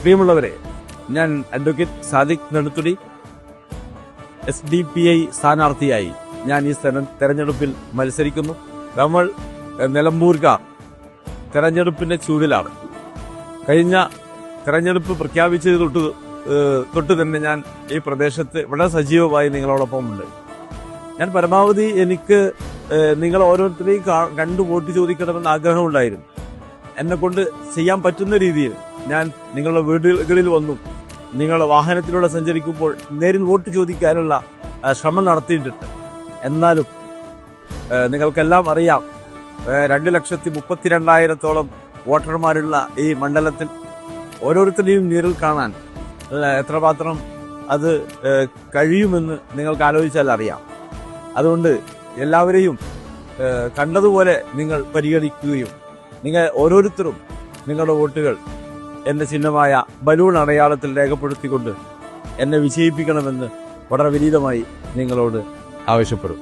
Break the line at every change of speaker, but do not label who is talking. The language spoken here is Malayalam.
പ്രിയമുള്ളവരെ, ഞാൻ അഡ്വക്കേറ്റ് സാദിഖ് നെടുത്തുടി, SDPI സ്ഥാനാർത്ഥിയായി ഞാൻ ഈ തെരഞ്ഞെടുപ്പിൽ മത്സരിക്കുന്നു. നമ്മൾ നിലമ്പൂർക്കാർ തെരഞ്ഞെടുപ്പിന്റെ ചൂടിലാണ്. കഴിഞ്ഞ തെരഞ്ഞെടുപ്പ് പ്രഖ്യാപിച്ചത് തൊട്ട് തന്നെ ഞാൻ ഈ പ്രദേശത്ത് വളരെ സജീവമായി നിങ്ങളോടൊപ്പം ഉണ്ട്. ഞാൻ പരമാവധി എനിക്ക് നിങ്ങൾ ഓരോരുത്തരെയും കണ്ടു വോട്ട് ചോദിക്കണമെന്ന് ആഗ്രഹമുണ്ടായിരുന്നു. എന്നെ കൊണ്ട് ചെയ്യാൻ പറ്റുന്ന രീതിയിൽ ഞാൻ നിങ്ങളുടെ വീടുകളിൽ വന്നും നിങ്ങളുടെ വാഹനത്തിലൂടെ സഞ്ചരിക്കുമ്പോൾ നേരിൽ വോട്ട് ചോദിക്കാനുള്ള ശ്രമം നടത്തിയിട്ടുണ്ട്. എന്നാലും നിങ്ങൾക്കെല്ലാം അറിയാം, 2,32,000 വോട്ടർമാരുള്ള ഈ മണ്ഡലത്തിൽ ഓരോരുത്തരെയും നേരിൽ കാണാൻ എത്രമാത്രം അത് കഴിയുമെന്ന് നിങ്ങൾക്ക് ആലോചിച്ചാൽ അറിയാം. അതുകൊണ്ട് എല്ലാവരെയും കണ്ടതുപോലെ നിങ്ങൾ പരിഗണിക്കുകയും നിങ്ങൾ ഓരോരുത്തരും നിങ്ങളുടെ വോട്ടുകൾ എന്റെ ചിഹ്നമായ ബലൂൺ അടയാളത്തിൽ രേഖപ്പെടുത്തിക്കൊണ്ട് എന്നെ വിജയിപ്പിക്കണമെന്ന് വളരെ വിനീതമായി നിങ്ങളോട് ആവശ്യപ്പെടും.